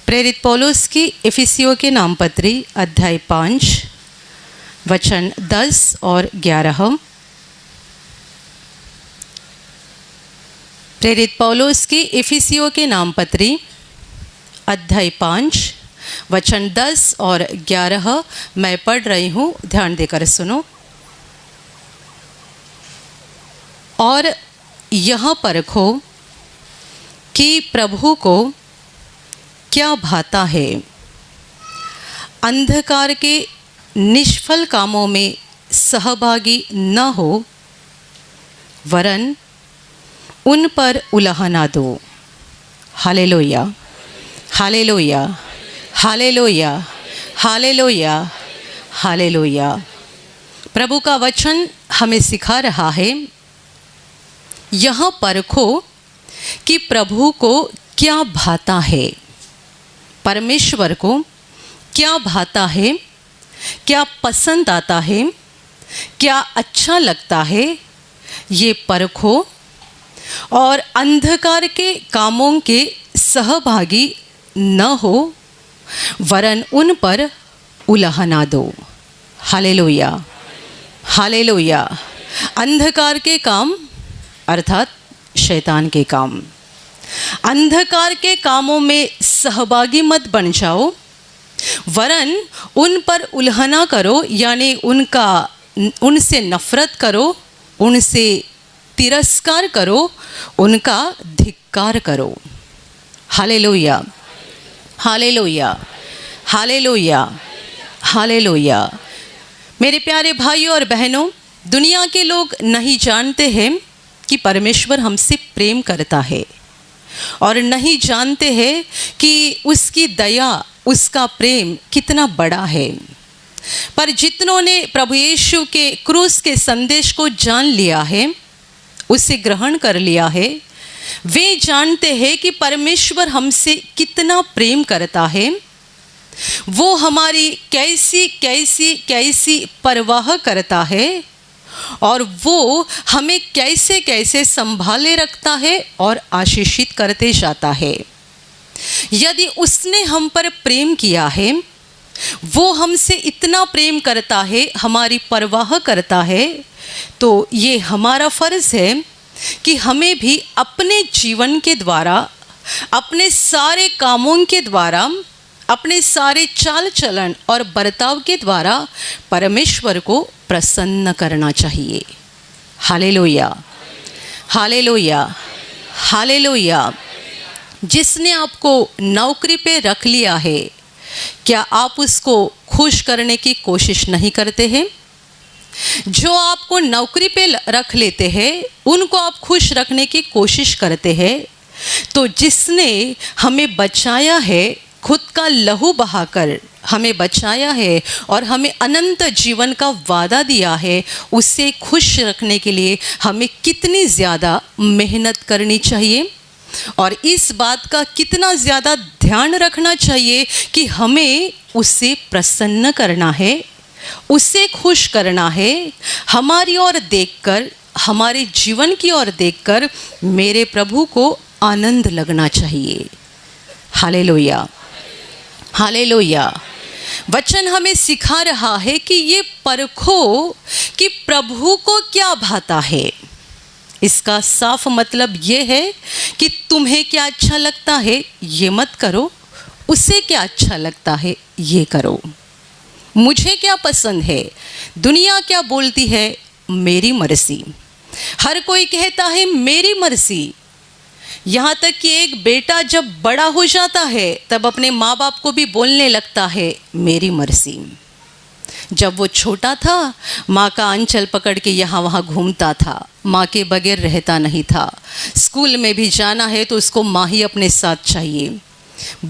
प्रेरित पौलुस की इफिसियों के नाम पत्री अध्याय 5 वचन 10 और 11। प्रेरित पौलुस की इफिसियों के नाम पत्री अध्याय 5 वचन 10 और 11 मैं पढ़ रही हूँ, ध्यान देकर सुनो। और यह परखो कि प्रभु को क्या भाता है, अंधकार के निष्फल कामों में सहभागी न हो, वरन उन पर उलाहना दो। Hallelujah, hallelujah, hallelujah, hallelujah, hallelujah. प्रभु का वचन हमें सिखा रहा है, यह परखो कि प्रभु को क्या भाता है, परमेश्वर को क्या भाता है, क्या पसंद आता है, क्या अच्छा लगता है, ये परखो और अंधकार के कामों के सहभागी न हो, वरन उन पर उलाहना दो। Hallelujah, hallelujah. अंधकार के काम अर्थात शैतान के काम, अंधकार के कामों में सहभागी मत बन जाओ, वरन उन पर उल्हना करो, यानी उनसे नफरत करो, उनसे तिरस्कार करो, उनका धिक्कार करो। Hallelujah, hallelujah, hallelujah, hallelujah. मेरे प्यारे भाइयों और बहनों, दुनिया के लोग नहीं जानते हैं कि परमेश्वर हमसे प्रेम करता है और नहीं जानते हैं कि उसकी दया, उसका प्रेम कितना बड़ा है। पर जितनों ने प्रभु यीशु के क्रूस के संदेश को जान लिया है, उसे ग्रहण कर लिया है, वे जानते हैं कि परमेश्वर हमसे कितना प्रेम करता है, वो हमारी कैसी कैसी कैसी परवाह करता है और वो हमें कैसे कैसे संभाले रखता है और आशीषित करते जाता है। यदि उसने हम पर प्रेम किया है, वो हमसे इतना प्रेम करता है, हमारी परवाह करता है, तो ये हमारा फर्ज है कि हमें भी अपने जीवन के द्वारा, अपने सारे कामों के द्वारा, अपने सारे चाल चलन और बर्ताव के द्वारा परमेश्वर को प्रसन्न करना चाहिए। Hallelujah, hallelujah, hallelujah. जिसने आपको नौकरी पे रख लिया है, क्या आप उसको खुश करने की कोशिश नहीं करते हैं? जो आपको नौकरी पे रख लेते हैं, उनको आप खुश रखने की कोशिश करते हैं। तो जिसने हमें बचाया है, खुद का लहू बहाकर हमें बचाया है और हमें अनंत जीवन का वादा दिया है, उसे खुश रखने के लिए हमें कितनी ज़्यादा मेहनत करनी चाहिए और इस बात का कितना ज़्यादा ध्यान रखना चाहिए कि हमें उससे प्रसन्न करना है, उसे खुश करना है। हमारी ओर देखकर, हमारे जीवन की ओर देखकर मेरे प्रभु को आनंद लगना चाहिए। Hallelujah, hallelujah. वचन हमें सिखा रहा है कि ये परखो कि प्रभु को क्या भाता है। इसका साफ मतलब ये है कि तुम्हें क्या अच्छा लगता है ये मत करो, उसे क्या अच्छा लगता है ये करो। मुझे क्या पसंद है, दुनिया क्या बोलती है, मेरी मर्जी। हर कोई कहता है मेरी मर्जी। यहाँ तक कि एक बेटा जब बड़ा हो जाता है तब अपने माँ बाप को भी बोलने लगता है मेरी मर्जी। जब वो छोटा था, माँ का आंचल पकड़ के यहाँ वहाँ घूमता था, माँ के बगैर रहता नहीं था। स्कूल में भी जाना है तो उसको माँ ही अपने साथ चाहिए।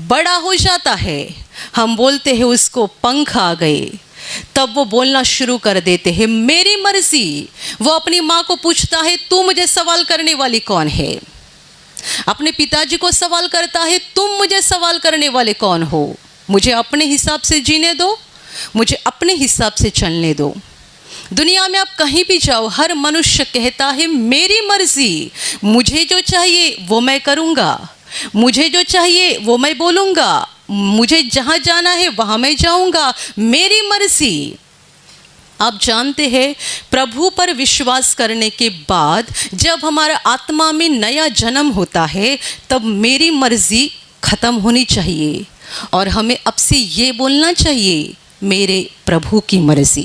बड़ा हो जाता है, हम बोलते हैं उसको पंख आ गए, तब वो बोलना शुरू कर देते हैं मेरी मर्जी। वो अपनी माँ को पूछता है तू मुझे सवाल करने वाली कौन है? अपने पिताजी को सवाल करता है तुम मुझे सवाल करने वाले कौन हो? मुझे अपने हिसाब से जीने दो, मुझे अपने हिसाब से चलने दो। दुनिया में आप कहीं भी जाओ, हर मनुष्य कहता है मेरी मर्जी, मुझे जो चाहिए वो मैं करूँगा, मुझे जो चाहिए वो मैं बोलूँगा, मुझे जहाँ जाना है वहाँ मैं जाऊँगा, मेरी मर्जी। आप जानते हैं, प्रभु पर विश्वास करने के बाद जब हमारा आत्मा में नया जन्म होता है, तब मेरी मर्जी खत्म होनी चाहिए और हमें अब से ये बोलना चाहिए, मेरे प्रभु की मर्जी,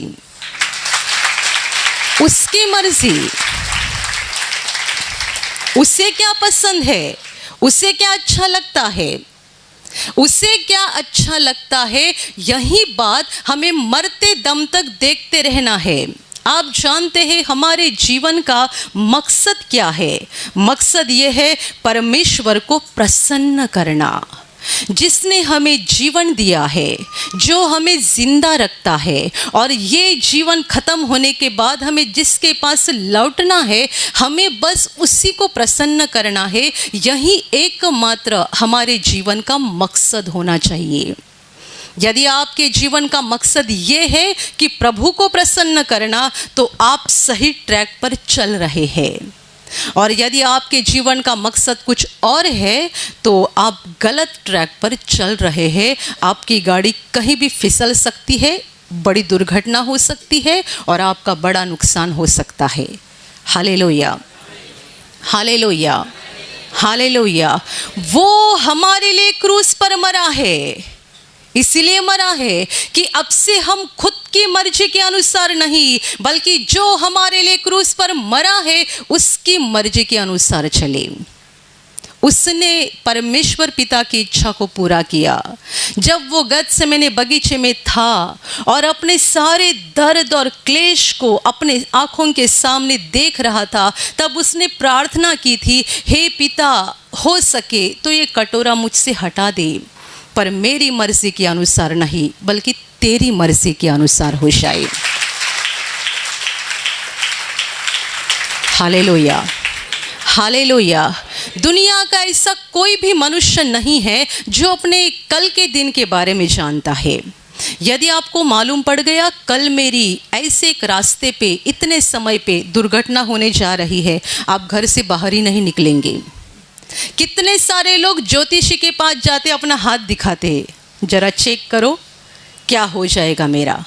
उसकी मर्जी। उसे क्या पसंद है, उसे क्या अच्छा लगता है, उसे क्या अच्छा लगता है, यही बात हमें मरते दम तक देखते रहना है। आप जानते हैं हमारे जीवन का मकसद क्या है? मकसद ये है परमेश्वर को प्रसन्न करना, जिसने हमें जीवन दिया है, जो हमें जिंदा रखता है, और ये जीवन खत्म होने के बाद हमें जिसके पास लौटना है, हमें बस उसी को प्रसन्न करना है। यही एकमात्र हमारे जीवन का मकसद होना चाहिए। यदि आपके जीवन का मकसद ये है कि प्रभु को प्रसन्न करना, तो आप सही ट्रैक पर चल रहे हैं। और यदि आपके जीवन का मकसद कुछ और है, तो आप गलत ट्रैक पर चल रहे हैं। आपकी गाड़ी कहीं भी फिसल सकती है, बड़ी दुर्घटना हो सकती है और आपका बड़ा नुकसान हो सकता है। Hallelujah, hallelujah, hallelujah. वो हमारे लिए क्रूस पर मरा है, इसलिए मरा है कि अब से हम खुद की मर्जी के अनुसार नहीं, बल्कि जो हमारे लिए क्रूस पर मरा है उसकी मर्जी के अनुसार चले। उसने परमेश्वर पिता की इच्छा को पूरा किया। जब वो गत्सेमने बगीचे में था और अपने सारे दर्द और क्लेश को अपने आंखों के सामने देख रहा था, तब उसने प्रार्थना की थी, हे पिता, हो सके तो ये कटोरा मुझसे हटा दे, पर मेरी मर्जी के अनुसार नहीं, बल्कि तेरी मर्जी के अनुसार हो जाए। Hallelujah, hallelujah. दुनिया का ऐसा कोई भी मनुष्य नहीं है जो अपने कल के दिन के बारे में जानता है। यदि आपको मालूम पड़ गया कल मेरी ऐसे एक रास्ते पे इतने समय पे दुर्घटना होने जा रही है, आप घर से बाहर ही नहीं निकलेंगे। कितने सारे लोग ज्योतिषी के पास जाते, अपना हाथ दिखाते, जरा चेक करो क्या हो जाएगा, मेरा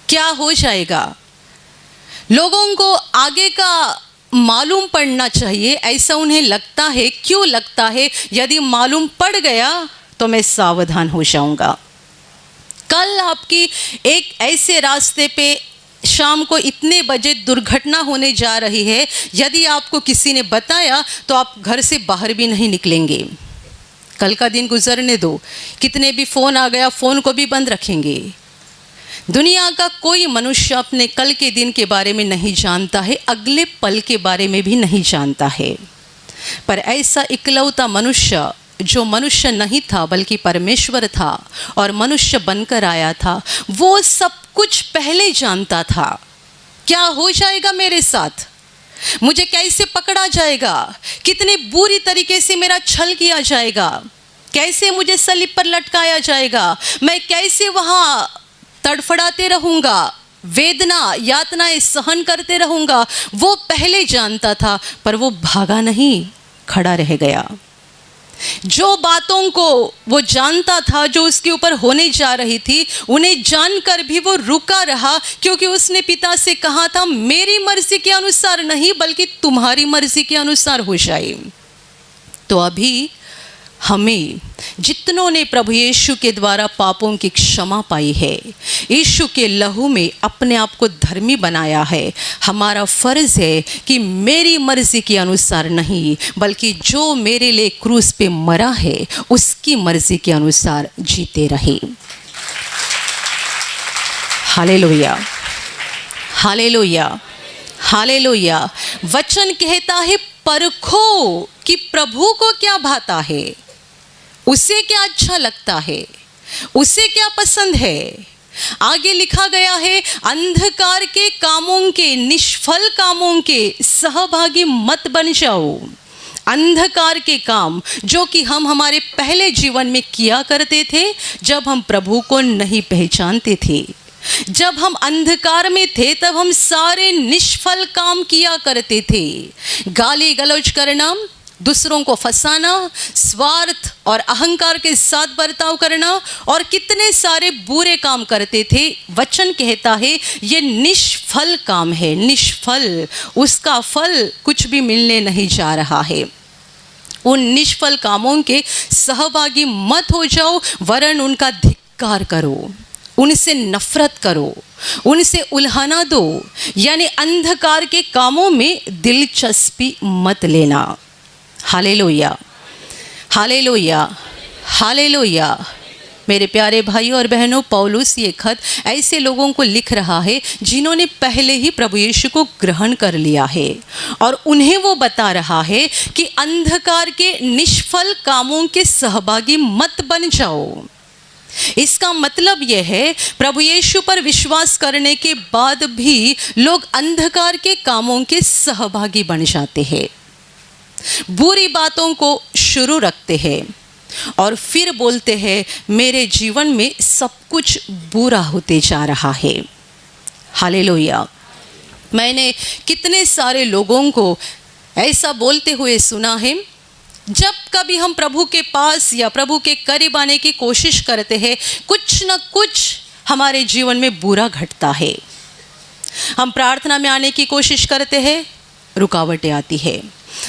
क्या हो जाएगा। लोगों को आगे का मालूम पड़ना चाहिए, ऐसा उन्हें लगता है। क्यों लगता है? यदि मालूम पड़ गया तो मैं सावधान हो जाऊंगा। कल आपकी एक ऐसे रास्ते पे शाम को इतने बजे दुर्घटना होने जा रही है, यदि आपको किसी ने बताया तो आप घर से बाहर भी नहीं निकलेंगे। कल का दिन गुजरने दो, कितने भी फ़ोन आ गया, फ़ोन को भी बंद रखेंगे। दुनिया का कोई मनुष्य अपने कल के दिन के बारे में नहीं जानता है, अगले पल के बारे में भी नहीं जानता है। पर ऐसा इकलौता मनुष्य जो मनुष्य नहीं था बल्कि परमेश्वर था और मनुष्य बनकर आया था, वो सब कुछ पहले जानता था। क्या हो जाएगा मेरे साथ, मुझे कैसे पकड़ा जाएगा, कितने बुरी तरीके से मेरा छल किया जाएगा, कैसे मुझे सलीब पर लटकाया जाएगा, मैं कैसे वहाँ तड़फड़ाते रहूँगा, वेदना यातनाएं सहन करते रहूँगा, वो पहले जानता था। पर वो भागा नहीं, खड़ा रह गया। जो बातों को वो जानता था जो उसके ऊपर होने जा रही थी, उन्हें जानकर भी वो रुका रहा, क्योंकि उसने पिता से कहा था, मेरी मर्जी के अनुसार नहीं बल्कि तुम्हारी मर्जी के अनुसार हो जाए। तो अभी हमें जितनों ने प्रभु यीशु के द्वारा पापों की क्षमा पाई है, यीशु के लहू में अपने आप को धर्मी बनाया है, हमारा फर्ज है कि मेरी मर्जी के अनुसार नहीं बल्कि जो मेरे लिए क्रूस पे मरा है उसकी मर्जी के अनुसार जीते रहे। Hallelujah, hallelujah, hallelujah. वचन कहता है, परखो कि प्रभु को क्या भाता है, उसे क्या अच्छा लगता है, उसे क्या पसंद है। आगे लिखा गया है, अंधकार के कामों के, निष्फल कामों के सहभागी मत बन जाओ। अंधकार के काम जो कि हम हमारे पहले जीवन में किया करते थे, जब हम प्रभु को नहीं पहचानते थे, जब हम अंधकार में थे, तब हम सारे निष्फल काम किया करते थे। गाली गलौज करना, दूसरों को फंसाना, स्वार्थ और अहंकार के साथ बर्ताव करना और कितने सारे बुरे काम करते थे। वचन कहता है ये निष्फल काम है, निष्फल, उसका फल कुछ भी मिलने नहीं जा रहा है। उन निष्फल कामों के सहभागी मत हो जाओ, वरन उनका धिक्कार करो, उनसे नफरत करो, उनसे उल्हाना दो, यानी अंधकार के कामों में दिलचस्पी मत लेना। Hallelujah, hallelujah, hallelujah. मेरे प्यारे भाइयों और बहनों, पौलुस ये खत ऐसे लोगों को लिख रहा है जिन्होंने पहले ही प्रभु यीशु को ग्रहण कर लिया है, और उन्हें वो बता रहा है कि अंधकार के निष्फल कामों के सहभागी मत बन जाओ। इसका मतलब यह है प्रभु यीशु पर विश्वास करने के बाद भी लोग अंधकार के कामों के सहभागी बन जाते हैं, बुरी बातों को शुरू रखते हैं और फिर बोलते हैं मेरे जीवन में सब कुछ बुरा होते जा रहा है। हालेलुया। मैंने कितने सारे लोगों को ऐसा बोलते हुए सुना है। जब कभी हम प्रभु के पास या प्रभु के करीब आने की कोशिश करते हैं, कुछ न कुछ हमारे जीवन में बुरा घटता है। हम प्रार्थना में आने की कोशिश करते हैं, रुकावटें आती है।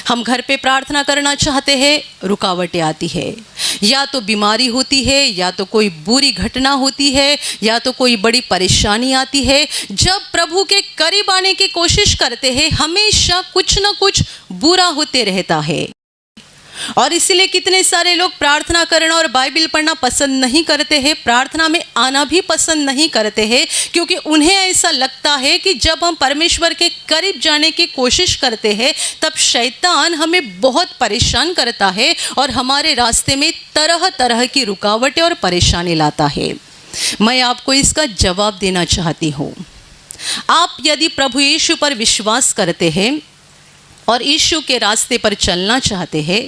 हम घर पे प्रार्थना करना चाहते हैं, रुकावटें आती है। या तो बीमारी होती है, या तो कोई बुरी घटना होती है, या तो कोई बड़ी परेशानी आती है। जब प्रभु के करीब आने की कोशिश करते हैं, हमेशा कुछ न कुछ बुरा होते रहता है। और इसीलिए कितने सारे लोग प्रार्थना करना और बाइबल पढ़ना पसंद नहीं करते हैं, प्रार्थना में आना भी पसंद नहीं करते हैं, क्योंकि उन्हें ऐसा लगता है कि जब हम परमेश्वर के करीब जाने की कोशिश करते हैं तब शैतान हमें बहुत परेशान करता है और हमारे रास्ते में तरह तरह की रुकावटें और परेशानी लाता है। मैं आपको इसका जवाब देना चाहती हूँ। आप यदि प्रभु यीशु पर विश्वास करते हैं और यीशु के रास्ते पर चलना चाहते हैं,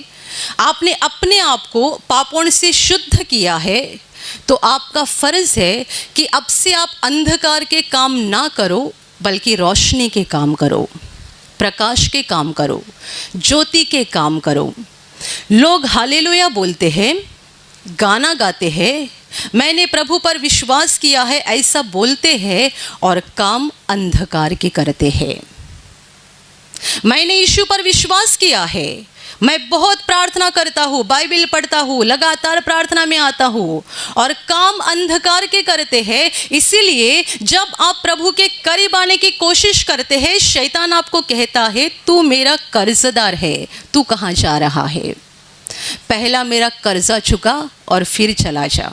आपने अपने आप को पापों से शुद्ध किया है, तो आपका फर्ज है कि अब से आप अंधकार के काम ना करो, बल्कि रोशनी के काम करो, प्रकाश के काम करो, ज्योति के काम करो। लोग हालेलुया बोलते हैं, गाना गाते हैं, मैंने प्रभु पर विश्वास किया है ऐसा बोलते हैं, और काम अंधकार के करते हैं। मैंने यीशु पर विश्वास किया है, मैं बहुत प्रार्थना करता हूँ, बाइबल पढ़ता हूँ, लगातार प्रार्थना में आता हूँ, और काम अंधकार के करते हैं। इसीलिए जब आप प्रभु के करीब आने की कोशिश करते हैं, शैतान आपको कहता है तू मेरा कर्जदार है, तू कहाँ जा रहा है, पहला मेरा कर्जा चुका और फिर चला जा।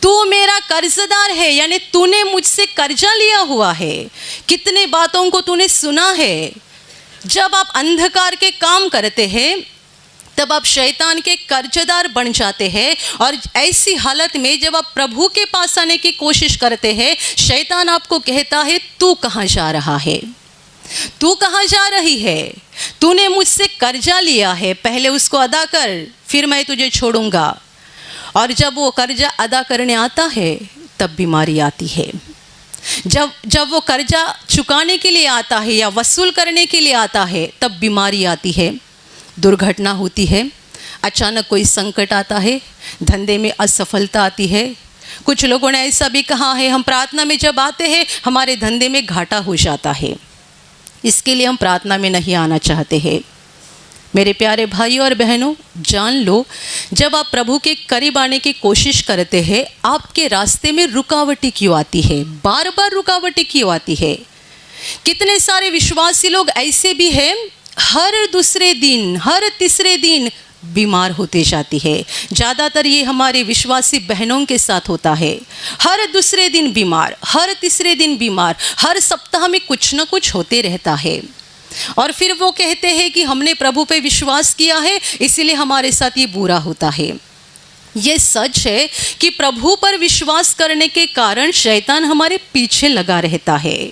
तू मेरा कर्जदार है, यानी तूने मुझसे कर्जा लिया हुआ है। कितने बातों को तूने सुना है। जब आप अंधकार के काम करते हैं तब आप शैतान के कर्जदार बन जाते हैं, और ऐसी हालत में जब आप प्रभु के पास आने की कोशिश करते हैं, शैतान आपको कहता है तू कहाँ जा रहा है, तू कहाँ जा रही है, तूने मुझसे कर्जा लिया है, पहले उसको अदा कर, फिर मैं तुझे छोड़ूंगा। और जब वो कर्जा अदा करने आता है तब बीमारी आती है। जब वो कर्जा चुकाने के लिए आता है या वसूल करने के लिए आता है तब बीमारी आती है, दुर्घटना होती है, अचानक कोई संकट आता है, धंधे में असफलता आती है। कुछ लोगों ने ऐसा भी कहा है, हम प्रार्थना में जब आते हैं हमारे धंधे में घाटा हो जाता है, इसके लिए हम प्रार्थना में नहीं आना चाहते हैं। मेरे प्यारे भाइयों और बहनों, जान लो, जब आप प्रभु के करीब आने की कोशिश करते हैं, आपके रास्ते में रुकावटें क्यों आती है, बार बार रुकावटें क्यों आती है। कितने सारे विश्वासी लोग ऐसे भी हैं, हर दूसरे दिन, हर तीसरे दिन बीमार होते जाती है। ज़्यादातर ये हमारे विश्वासी बहनों के साथ होता है, हर दूसरे दिन बीमार, हर तीसरे दिन बीमार, हर सप्ताह में कुछ न कुछ होते रहता है। और फिर वो कहते हैं कि हमने प्रभु पे विश्वास किया है इसीलिए हमारे साथ ये बुरा होता है। ये सच है कि प्रभु पर विश्वास करने के कारण शैतान हमारे पीछे लगा रहता है,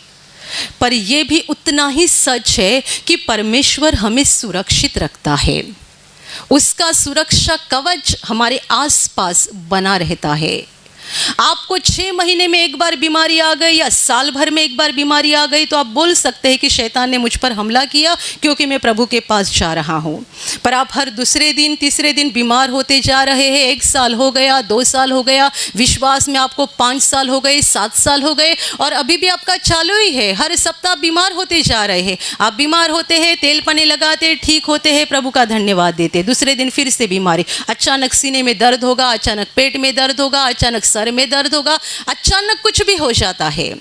पर यह भी उतना ही सच है कि परमेश्वर हमें सुरक्षित रखता है। उसका सुरक्षा कवच हमारे आसपास बना रहता है। आपको 6 महीने में एक बार बीमारी आ गई या साल भर में एक बार बीमारी आ गई तो आप बोल सकते हैं कि शैतान ने मुझ पर हमला किया क्योंकि मैं प्रभु के पास जा रहा हूँ। पर आप हर दूसरे दिन तीसरे दिन बीमार होते जा रहे हैं। 1 साल हो गया, 2 साल हो गया, विश्वास में आपको 5 साल हो गए, 7 साल हो गए और अभी भी आपका चालू ही है। हर सप्ताह बीमार होते जा रहे हैं। आप बीमार होते हैं, तेल पानी लगाते, ठीक होते हैं, प्रभु का धन्यवाद देते, दूसरे दिन फिर से बीमारी। अचानक सीने में दर्द होगा, अचानक पेट में दर्द होगा, अचानक सर में दर्द होगा, अचानक कुछ भी हो जाता है।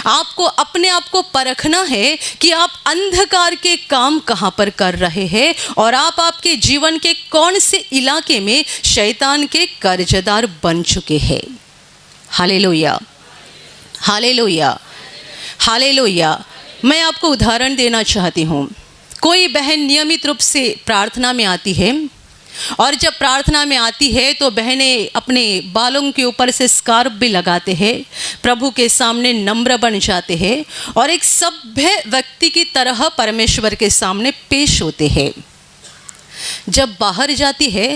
आपको अपने आप को परखना है कि आप अंधकार के काम कहां पर कर रहे हैं और आप आपके जीवन के कौन से इलाके में शैतान के कर्जदार बन चुके हैं। Hallelujah, hallelujah, hallelujah. मैं आपको उदाहरण देना चाहती हूं। कोई बहन नियमित रूप से प्रार्थना में आती है और जब प्रार्थना में आती है तो बहनें अपने बालों के ऊपर से स्कार्फ भी लगाते हैं, प्रभु के सामने नम्र बन जाते हैं और एक सभ्य व्यक्ति की तरह परमेश्वर के सामने पेश होते हैं। जब बाहर जाती है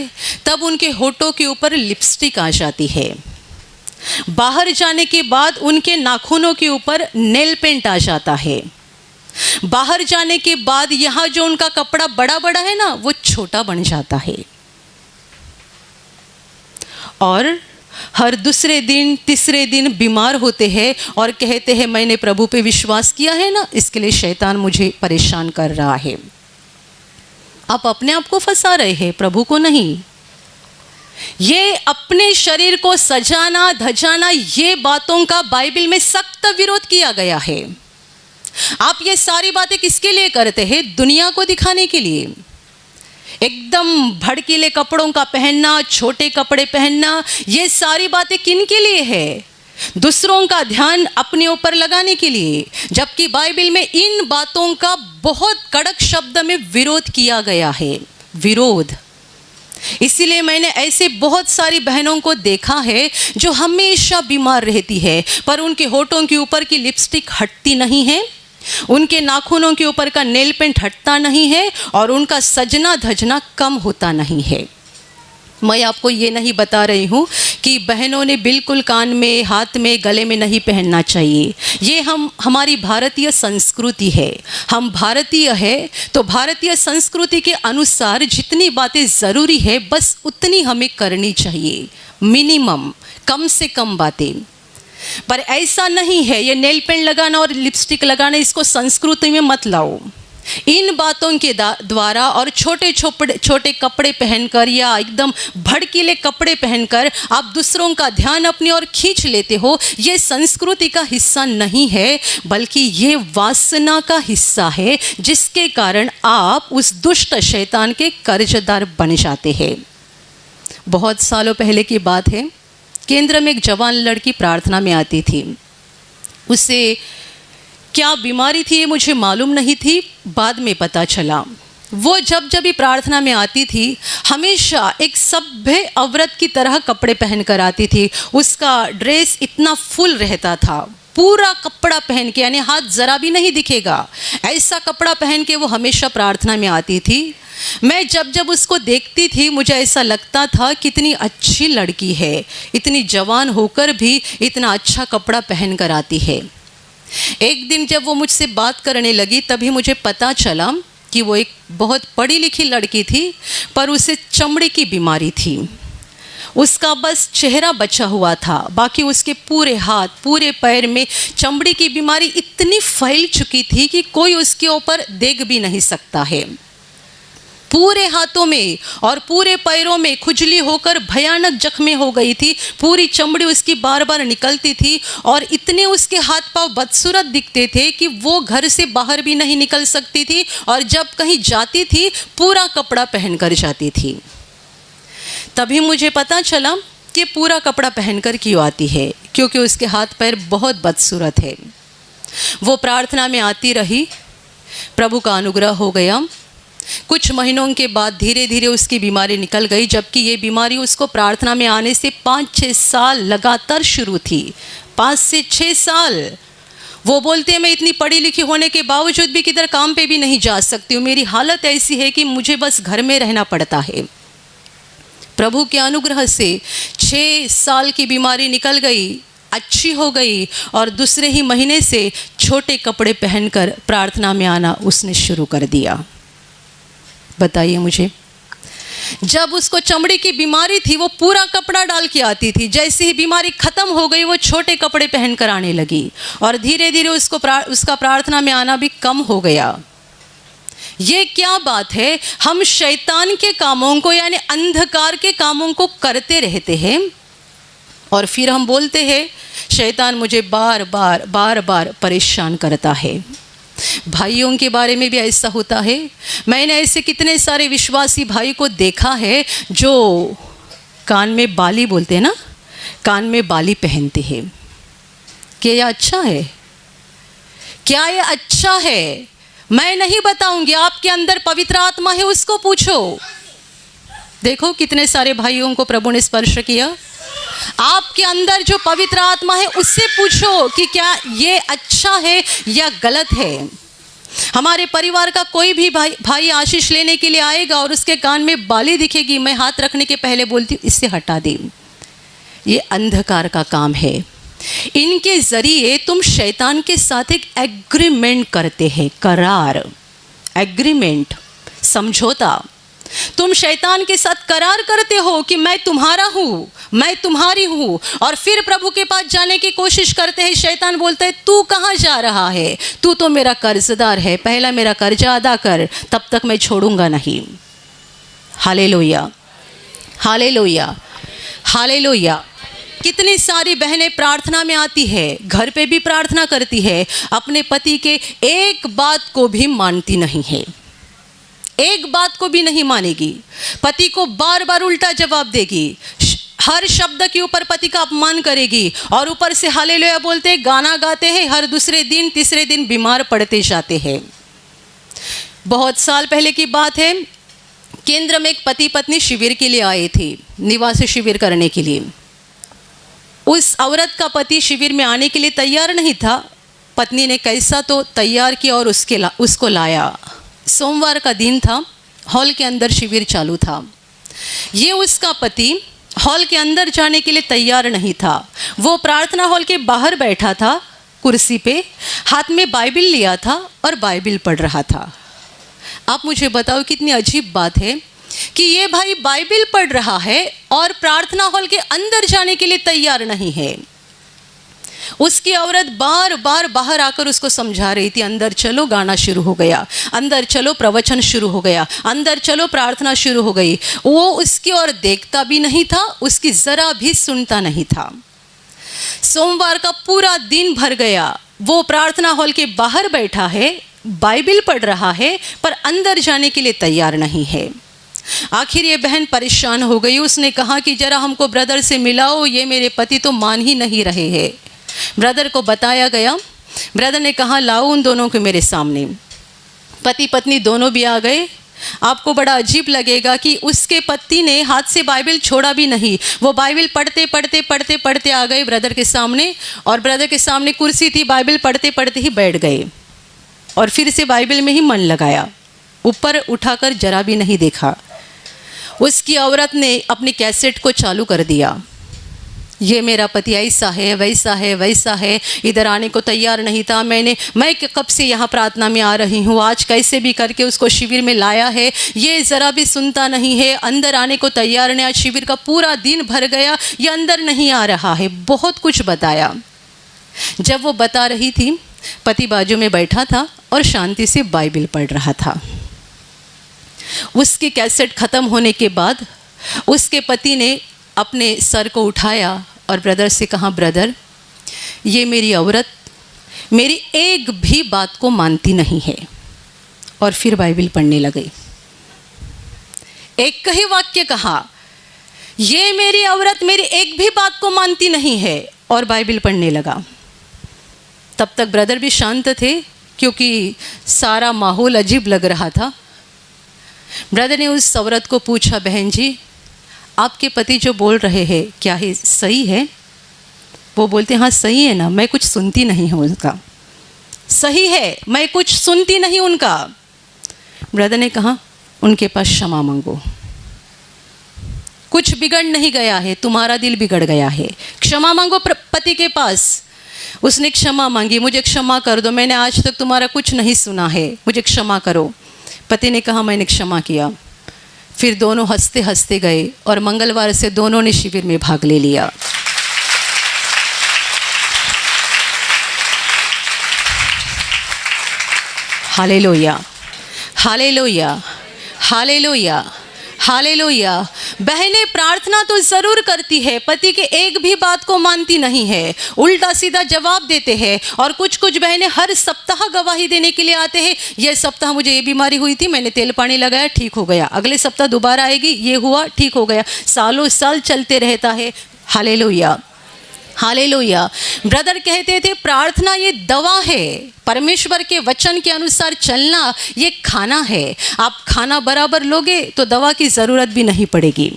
तब उनके होठों के ऊपर लिपस्टिक आ जाती है। बाहर जाने के बाद उनके नाखूनों के ऊपर नेल पेंट आ जाता है। बाहर जाने के बाद यहाँ जो उनका कपड़ा बड़ा बड़ा है ना, वो छोटा बन जाता है। और हर दूसरे दिन तीसरे दिन बीमार होते हैं और कहते हैं मैंने प्रभु पे विश्वास किया है ना, इसके लिए शैतान मुझे परेशान कर रहा है। आप अपने आप को फंसा रहे हैं, प्रभु को नहीं। ये अपने शरीर को सजाना धजाना, ये बातों का बाइबल में सख्त विरोध किया गया है। आप ये सारी बातें किसके लिए करते हैं? दुनिया को दिखाने के लिए। एकदम भड़कीले कपड़ों का पहनना, छोटे कपड़े पहनना, ये सारी बातें किन के लिए है? दूसरों का ध्यान अपने ऊपर लगाने के लिए। जबकि बाइबल में इन बातों का बहुत कड़क शब्द में विरोध किया गया है। विरोध। इसीलिए मैंने ऐसे बहुत सारी बहनों को देखा है जो हमेशा बीमार रहती है पर उनके होठों के ऊपर की लिपस्टिक हटती नहीं है, उनके नाखूनों के ऊपर का नेल पेंट हटता नहीं है और उनका सजना धजना कम होता नहीं है। मैं आपको ये नहीं बता रही हूँ कि बहनों ने बिल्कुल कान में, हाथ में, गले में नहीं पहनना चाहिए। ये हमारी भारतीय संस्कृति है। हम भारतीय है तो भारतीय संस्कृति के अनुसार जितनी बातें ज़रूरी है बस उतनी हमें करनी चाहिए। मिनिमम, कम से कम बातें। पर ऐसा नहीं है ये नेल पेंट लगाना और लिपस्टिक लगाना, इसको संस्कृति में मत लाओ। इन बातों के द्वारा और छोटे छोटे कपड़े पहनकर या एकदम भड़कीले कपड़े पहनकर आप दूसरों का ध्यान अपनी ओर खींच लेते हो। ये संस्कृति का हिस्सा नहीं है बल्कि ये वासना का हिस्सा है जिसके कारण आप उस दुष्ट शैतान के कर्जदार बन जाते हैं। बहुत सालों पहले की बात है, केंद्र में एक जवान लड़की प्रार्थना में आती थी। उसे क्या बीमारी थी ये मुझे मालूम नहीं थी, बाद में पता चला। वो जब भी प्रार्थना में आती थी हमेशा एक सभ्य औरत की तरह कपड़े पहनकर आती थी। उसका ड्रेस इतना फुल रहता था, पूरा कपड़ा पहन के, यानी हाथ ज़रा भी नहीं दिखेगा, ऐसा कपड़ा पहन के वो हमेशा प्रार्थना में आती थी। मैं जब उसको देखती थी मुझे ऐसा लगता था कितनी अच्छी लड़की है, इतनी जवान होकर भी इतना अच्छा कपड़ा पहन कर आती है। एक दिन जब वो मुझसे बात करने लगी तभी मुझे पता चला कि वो एक बहुत पढ़ी लिखी लड़की थी पर उसे चमड़ी की बीमारी थी। उसका बस चेहरा बचा हुआ था, बाकी उसके पूरे हाथ पूरे पैर में चमड़ी की बीमारी इतनी फैल चुकी थी कि कोई उसके ऊपर देख भी नहीं सकता है। पूरे हाथों में और पूरे पैरों में खुजली होकर भयानक जख्में हो गई थी। पूरी चमड़ी उसकी बार बार निकलती थी और इतने उसके हाथ पांव बदसूरत दिखते थे कि वो घर से बाहर भी नहीं निकल सकती थी और जब कहीं जाती थी पूरा कपड़ा पहनकर जाती थी। तभी मुझे पता चला कि पूरा कपड़ा पहनकर क्यों आती है, क्योंकि उसके हाथ पैर बहुत बदसूरत है। वो प्रार्थना में आती रही, प्रभु का अनुग्रह हो गया। कुछ महीनों के बाद धीरे धीरे उसकी बीमारी निकल गई, जबकि ये बीमारी उसको प्रार्थना में आने से 5-6 साल लगातार शुरू थी। 5 से 6 साल। वो बोलते हैं मैं इतनी पढ़ी लिखी होने के बावजूद भी किधर काम पे भी नहीं जा सकती हूँ, मेरी हालत ऐसी है कि मुझे बस घर में रहना पड़ता है। प्रभु के अनुग्रह से 6 साल की बीमारी निकल गई, अच्छी हो गई और दूसरे ही महीने से छोटे कपड़े पहनकर प्रार्थना में आना उसने शुरू कर दिया। बताइए मुझे, जब उसको चमड़ी की बीमारी थी वो पूरा कपड़ा डाल के आती थी, जैसे ही बीमारी खत्म हो गई वो छोटे कपड़े पहनकर आने लगी और धीरे धीरे उसका प्रार्थना में आना भी कम हो गया। ये क्या बात है, हम शैतान के कामों को यानी अंधकार के कामों को करते रहते हैं और फिर हम बोलते हैं शैतान मुझे बार बार परेशान करता है। भाइयों के बारे में भी ऐसा होता है। मैंने ऐसे कितने सारे विश्वासी भाई को देखा है जो कान में बाली बोलते हैं ना, कान में बाली पहनते हैं। क्या यह अच्छा है? क्या यह अच्छा है? मैं नहीं बताऊंगी, आपके अंदर पवित्र आत्मा है उसको पूछो। देखो कितने सारे भाइयों को प्रभु ने स्पर्श किया। आपके अंदर जो पवित्र आत्मा है उससे पूछो कि क्या ये अच्छा है या गलत है। हमारे परिवार का कोई भी भाई आशीष लेने के लिए आएगा और उसके कान में बाली दिखेगी, मैं हाथ रखने के पहले बोलती हूँ इससे हटा दे, ये अंधकार का काम है। इनके जरिए तुम शैतान के साथ एक एग्रीमेंट करते हैं, करार, एग्रीमेंट, समझौता। तुम शैतान के साथ करार करते हो कि मैं तुम्हारा हूँ, मैं तुम्हारी हूँ, और फिर प्रभु के पास जाने की कोशिश करते हैं। शैतान बोलता है तू कहाँ जा रहा है, तू तो मेरा कर्जदार है, पहला मेरा कर्जा अदा कर, तब तक मैं छोड़ूंगा नहीं। Hallelujah, hallelujah, hallelujah. कितनी सारी बहनें प्रार्थना में आती है, घर पे भी प्रार्थना करती है, अपने पति के एक बात को भी मानती नहीं है, एक बात को भी नहीं मानेगी, पति को बार बार उल्टा जवाब देगी, हर शब्द के ऊपर पति का अपमान करेगी और ऊपर से हालेलुया बोलते गाना गाते हैं, हर दूसरे दिन तीसरे दिन बीमार पड़ते जाते हैं। बहुत साल पहले की बात है, केंद्र में एक पति पत्नी शिविर के लिए आए थे, निवासी शिविर करने के लिए। उस औरत का पति शिविर में आने के लिए तैयार नहीं था। पत्नी ने कैसा तो तैयार किया और उसको लाया। सोमवार का दिन था, हॉल के अंदर शिविर चालू था। ये उसका पति हॉल के अंदर जाने के लिए तैयार नहीं था। वो प्रार्थना हॉल के बाहर बैठा था कुर्सी पे, हाथ में बाइबिल लिया था और बाइबिल पढ़ रहा था। आप मुझे बताओ कितनी अजीब बात है कि ये भाई बाइबिल पढ़ रहा है और प्रार्थना हॉल के अंदर जाने के लिए तैयार नहीं है। उसकी औरत बार बार बाहर आकर उसको समझा रही थी, अंदर चलो, गाना शुरू हो गया, अंदर चलो, प्रवचन शुरू हो गया, अंदर चलो, प्रार्थना शुरू हो गई। वो उसकी ओर देखता भी नहीं था, उसकी जरा भी सुनता नहीं था। सोमवार का पूरा दिन भर गया, वो प्रार्थना हॉल के बाहर बैठा है, बाइबिल पढ़ रहा है, पर अंदर जाने के लिए तैयार नहीं है। आखिर ये बहन परेशान हो गई। उसने कहा कि जरा हमको ब्रदर से मिलाओ, ये मेरे पति तो मान ही नहीं रहे हैं। ब्रदर को बताया गया। ब्रदर ने कहा लाओ उन दोनों को मेरे सामने। पति पत्नी दोनों भी आ गए। आपको बड़ा अजीब लगेगा कि उसके पति ने हाथ से बाइबिल छोड़ा भी नहीं। वो बाइबिल पढ़ते पढ़ते पढ़ते पढ़ते आ गए ब्रदर के सामने, और ब्रदर के सामने कुर्सी थी, बाइबिल पढ़ते पढ़ते ही बैठ गए और फिर से बाइबिल में ही मन लगाया, ऊपर उठाकर जरा भी नहीं देखा। उसकी औरत ने अपनी कैसेट को चालू कर दिया। ये मेरा पति ऐसा है, वैसा है, वैसा है, इधर आने को तैयार नहीं था, मैं कब से यहाँ प्रार्थना में आ रही हूँ, आज कैसे भी करके उसको शिविर में लाया है, ये ज़रा भी सुनता नहीं है, अंदर आने को तैयार नहीं, आज शिविर का पूरा दिन भर गया, ये अंदर नहीं आ रहा है। बहुत कुछ बताया। जब वो बता रही थी, पति बाजू में बैठा था और शांति से बाइबिल पढ़ रहा था। उसकी कैसेट ख़त्म होने के बाद उसके पति ने अपने सर को उठाया और ब्रदर से कहा, ब्रदर ये मेरी औरत मेरी एक भी बात को मानती नहीं है। और फिर बाइबिल पढ़ने लगे। एक ही वाक्य कहा, ये मेरी औरत मेरी एक भी बात को मानती नहीं है, और बाइबिल पढ़ने लगा। तब तक ब्रदर भी शांत थे क्योंकि सारा माहौल अजीब लग रहा था। ब्रदर ने उस औरत को पूछा, बहन जी आपके पति जो बोल रहे हैं क्या ही सही है? वो बोलते हाँ सही है ना, मैं कुछ सुनती नहीं हूँ उनका। सही है, मैं कुछ सुनती नहीं उनका। ब्रदर ने कहा उनके पास क्षमा मांगो, कुछ बिगड़ नहीं गया है, तुम्हारा दिल बिगड़ गया है। क्षमा मांगो पति के पास। उसने क्षमा मांगी, मुझे क्षमा कर दो, मैंने आज तक तुम्हारा कुछ नहीं सुना है, मुझे क्षमा करो। पति ने कहा मैंने क्षमा किया। फिर दोनों हंसते हंसते गए और मंगलवार से दोनों ने शिविर में भाग ले लिया। Hallelujah, hallelujah, hallelujah, hallelujah. बहनें प्रार्थना तो जरूर करती है, पति के एक भी बात को मानती नहीं है, उल्टा सीधा जवाब देते हैं। और कुछ कुछ बहनें हर सप्ताह गवाही देने के लिए आते हैं, ये सप्ताह मुझे ये बीमारी हुई थी, मैंने तेल पानी लगाया, ठीक हो गया। अगले सप्ताह दोबारा आएगी, ये हुआ, ठीक हो गया। सालों साल चलते रहता है। Hallelujah, hallelujah. ब्रदर कहते थे प्रार्थना ये दवा है, परमेश्वर के वचन के अनुसार चलना ये खाना है। आप खाना बराबर लोगे तो दवा की ज़रूरत भी नहीं पड़ेगी।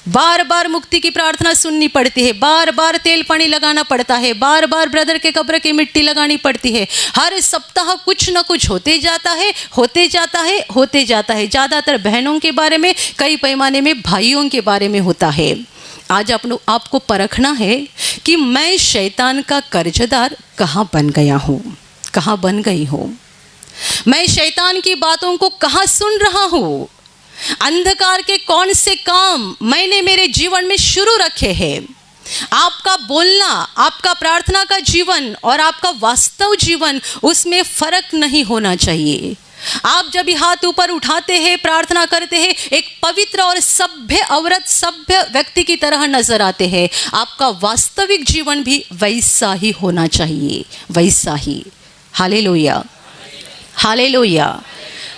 बार बार मुक्ति की प्रार्थना सुननी पड़ती है, बार बार तेल पानी लगाना पड़ता है, बार बार ब्रदर के कब्र की मिट्टी लगानी पड़ती है। हर सप्ताह कुछ न कुछ होते जाता है, होते जाता है, होते जाता है। ज़्यादातर बहनों के बारे में, कई पैमाने में भाइयों के बारे में होता है। आज आपको परखना है कि मैं शैतान का कर्जदार कहाँ बन गया हूँ, कहाँ बन गई हूँ। मैं शैतान की बातों को कहाँ सुन रहा हूँ। अंधकार के कौन से काम मैंने मेरे जीवन में शुरू रखे हैं। आपका बोलना, आपका प्रार्थना का जीवन और आपका वास्तव जीवन, उसमें फर्क नहीं होना चाहिए। आप जब हाथ ऊपर उठाते हैं, प्रार्थना करते हैं, एक पवित्र और सभ्य औरत, सभ्य व्यक्ति की तरह नजर आते हैं। आपका वास्तविक जीवन भी वैसा ही होना चाहिए, वैसा ही। Hallelujah, hallelujah,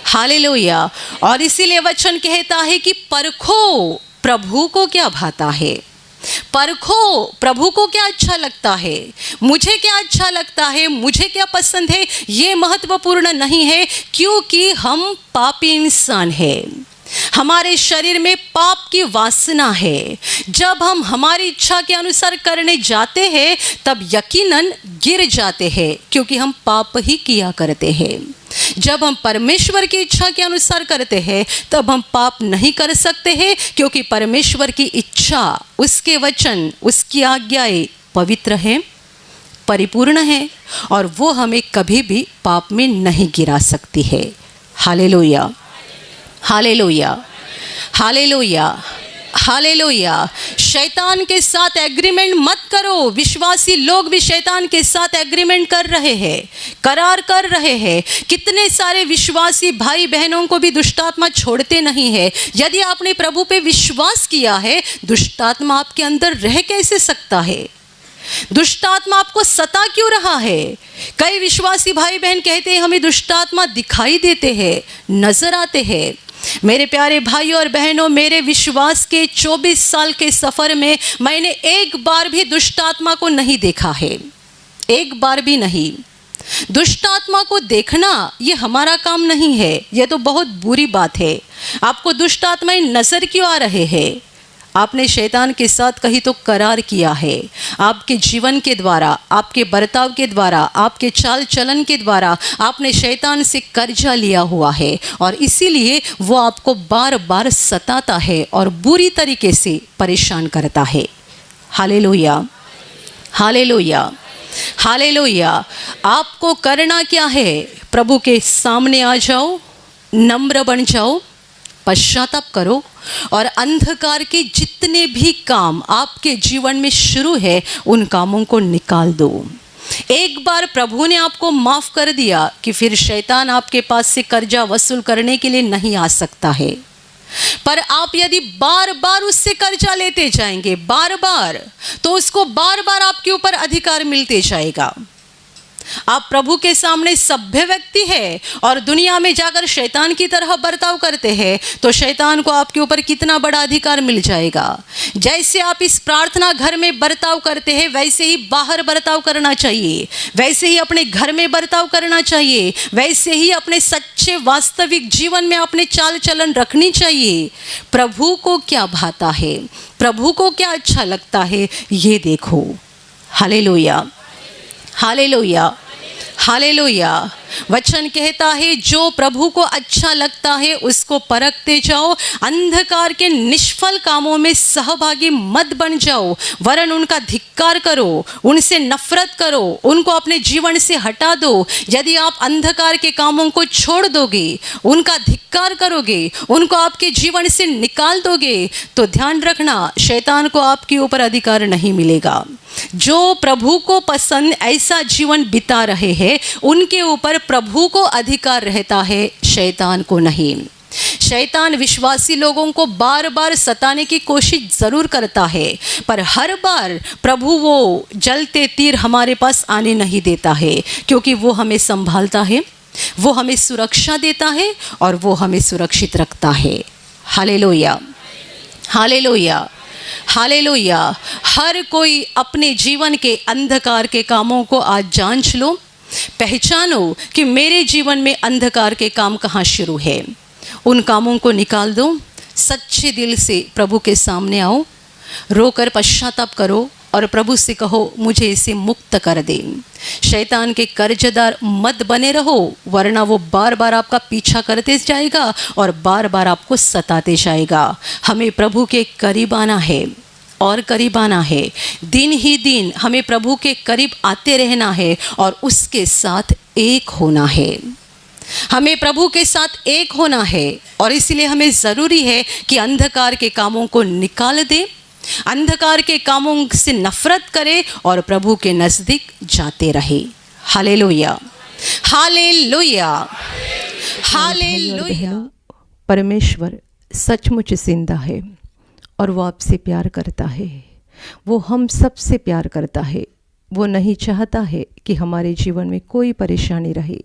hallelujah. और इसीलिए वचन कहता है कि परखो प्रभु को क्या भाता है, परखो प्रभु को क्या अच्छा लगता है। मुझे क्या अच्छा लगता है, मुझे क्या पसंद है, ये महत्वपूर्ण नहीं है, क्योंकि हम पापी इंसान हैं। हमारे शरीर में पाप की वासना है। जब हम हमारी इच्छा के अनुसार करने जाते हैं तब यकीनन गिर जाते हैं, क्योंकि हम पाप ही किया करते हैं। जब हम परमेश्वर की इच्छा के अनुसार करते हैं तब हम पाप नहीं कर सकते हैं, क्योंकि परमेश्वर की इच्छा, उसके वचन, उसकी आज्ञाएं पवित्र हैं, परिपूर्ण हैं, और वो हमें कभी भी पाप में नहीं गिरा सकती है। Hallelujah, hallelujah, hallelujah, hallelujah. शैतान के साथ एग्रीमेंट मत करो। विश्वासी लोग भी शैतान के साथ एग्रीमेंट कर रहे हैं, करार कर रहे हैं। कितने सारे विश्वासी भाई बहनों को भी दुष्टात्मा छोड़ते नहीं है। यदि आपने प्रभु पे विश्वास किया है, दुष्टात्मा आपके अंदर रह कैसे सकता है? दुष्टात्मा आपको सता क्यों रहा है? कई विश्वासी भाई बहन कहते हैं हमें दुष्टात्मा दिखाई देते हैं, नजर आते हैं। मेरे प्यारे भाइयों और बहनों, मेरे विश्वास के 24 साल के सफर में मैंने एक बार भी दुष्टात्मा को नहीं देखा है, एक बार भी नहीं। दुष्टात्मा को देखना ये हमारा काम नहीं है, ये तो बहुत बुरी बात है। आपको दुष्टात्माएं नजर क्यों आ रहे हैं? आपने शैतान के साथ कहीं तो करार किया है। आपके जीवन के द्वारा, आपके बर्ताव के द्वारा, आपके चाल चलन के द्वारा आपने शैतान से कर्जा लिया हुआ है, और इसीलिए वो आपको बार बार सताता है और बुरी तरीके से परेशान करता है। Hallelujah, hallelujah, hallelujah. आपको करना क्या है? प्रभु के सामने आ जाओ, नम्र बन जाओ, पश्चाताप करो, और अंधकार के जितने भी काम आपके जीवन में शुरू है उन कामों को निकाल दो। एक बार प्रभु ने आपको माफ कर दिया कि फिर शैतान आपके पास से कर्जा वसूल करने के लिए नहीं आ सकता है। पर आप यदि बार बार उससे कर्जा लेते जाएंगे, बार बार, तो उसको बार बार आपके ऊपर अधिकार मिलते जाएगा। आप प्रभु के सामने सभ्य व्यक्ति है और दुनिया में जाकर शैतान की तरह बर्ताव करते हैं, तो शैतान को आपके ऊपर कितना बड़ा अधिकार मिल जाएगा। जैसे आप इस प्रार्थना घर में बर्ताव करते हैं, वैसे ही बाहर बर्ताव करना चाहिए, वैसे ही अपने घर में बर्ताव करना चाहिए, वैसे ही अपने सच्चे वास्तविक जीवन में अपने चाल चलन रखनी चाहिए। प्रभु को क्या भाता है, प्रभु को क्या अच्छा लगता है, ये देखो। Hallelujah, hallelujah, hallelujah. वचन कहता है जो प्रभु को अच्छा लगता है उसको परखते जाओ, अंधकार के निष्फल कामों में सहभागी मत बन जाओ, वरन उनका धिक्कार करो, उनसे नफरत करो, उनको अपने जीवन से हटा दो। यदि आप अंधकार के कामों को छोड़ दोगे, उनका धिक्कार करोगे, उनको आपके जीवन से निकाल दोगे, तो ध्यान रखना शैतान को आपके ऊपर अधिकार नहीं मिलेगा। जो प्रभु को पसंद ऐसा जीवन बिता रहे हैं उनके ऊपर प्रभु को अधिकार रहता है, शैतान को नहीं। शैतान विश्वासी लोगों को बार बार सताने की कोशिश ज़रूर करता है, पर हर बार प्रभु वो जलते तीर हमारे पास आने नहीं देता है, क्योंकि वो हमें संभालता है, वो हमें सुरक्षा देता है और वो हमें सुरक्षित रखता है। Hallelujah, hallelujah, hallelujah. हर कोई अपने जीवन के अंधकार के कामों को आज जांच लो, पहचानो कि मेरे जीवन में अंधकार के काम कहाँ शुरू है। उन कामों को निकाल दो, सच्चे दिल से प्रभु के सामने आओ, रोकर पश्चाताप करो और प्रभु से कहो मुझे इसे मुक्त कर दे। शैतान के कर्जदार मत बने रहो, वरना वो बार बार आपका पीछा करते जाएगा और बार बार आपको सताते जाएगा। हमें प्रभु के करीब आना है और करीब आना है, दिन ही दिन हमें प्रभु के करीब आते रहना है और उसके साथ एक होना है। हमें प्रभु के साथ एक होना है और इसलिए हमें ज़रूरी है कि अंधकार के कामों को निकाल दे, अंधकार के कामों से नफरत करे और प्रभु के नज़दीक जाते रहे। Hallelujah, hallelujah, hallelujah. परमेश्वर सचमुच जिंदा है और वो आपसे प्यार करता है, वो हम सब से प्यार करता है। वो नहीं चाहता है कि हमारे जीवन में कोई परेशानी रहे,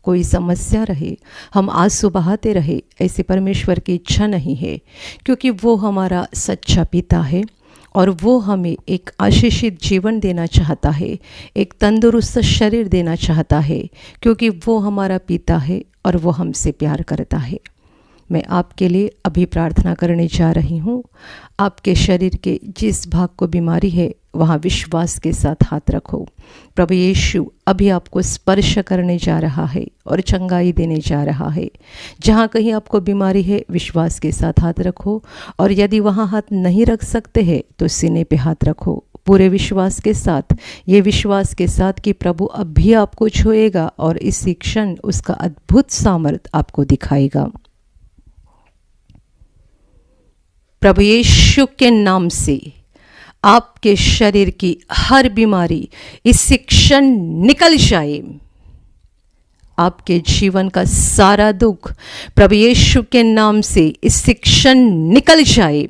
कोई समस्या रहे, हम आंसू बहाते रहे। ऐसे परमेश्वर की इच्छा नहीं है, क्योंकि वो हमारा सच्चा पिता है और वो हमें एक आशीषित जीवन देना चाहता है, एक तंदुरुस्त शरीर देना चाहता है, क्योंकि वो हमारा पिता है और वो हमसे प्यार करता है। मैं आपके लिए अभी प्रार्थना करने जा रही हूँ। आपके शरीर के जिस भाग को बीमारी है वहाँ विश्वास के साथ हाथ रखो। प्रभु यीशु अभी आपको स्पर्श करने जा रहा है और चंगाई देने जा रहा है। जहाँ कहीं आपको बीमारी है विश्वास के साथ हाथ रखो, और यदि वहाँ हाथ नहीं रख सकते हैं तो सीने पे हाथ रखो पूरे विश्वास के साथ, ये विश्वास के साथ कि प्रभु अभी आपको छुएगा और इसी क्षण उसका अद्भुत सामर्थ आपको दिखाएगा। प्रभु यीशु के नाम से आपके शरीर की हर बीमारी इसी क्षण निकल जाए। आपके जीवन का सारा दुख प्रभु यीशु के नाम से इसी क्षण निकल जाए।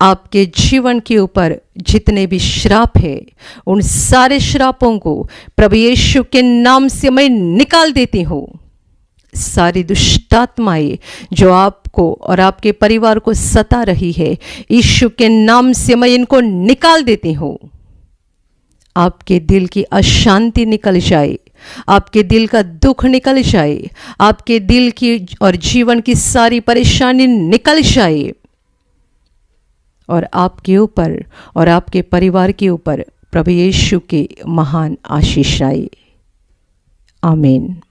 आपके जीवन के ऊपर जितने भी श्राप है उन सारे श्रापों को प्रभु यीशु के नाम से मैं निकाल देती हूँ। सारी दुष्टात्माएं जो आपको और आपके परिवार को सता रही है, यीशु के नाम से मैं इनको निकाल देती हूँ। आपके दिल की अशांति निकल जाए, आपके दिल का दुख निकल जाए, आपके दिल की और जीवन की सारी परेशानी निकल जाए और आपके ऊपर और आपके परिवार के ऊपर प्रभु यीशु के महान आशीष आए। आमीन।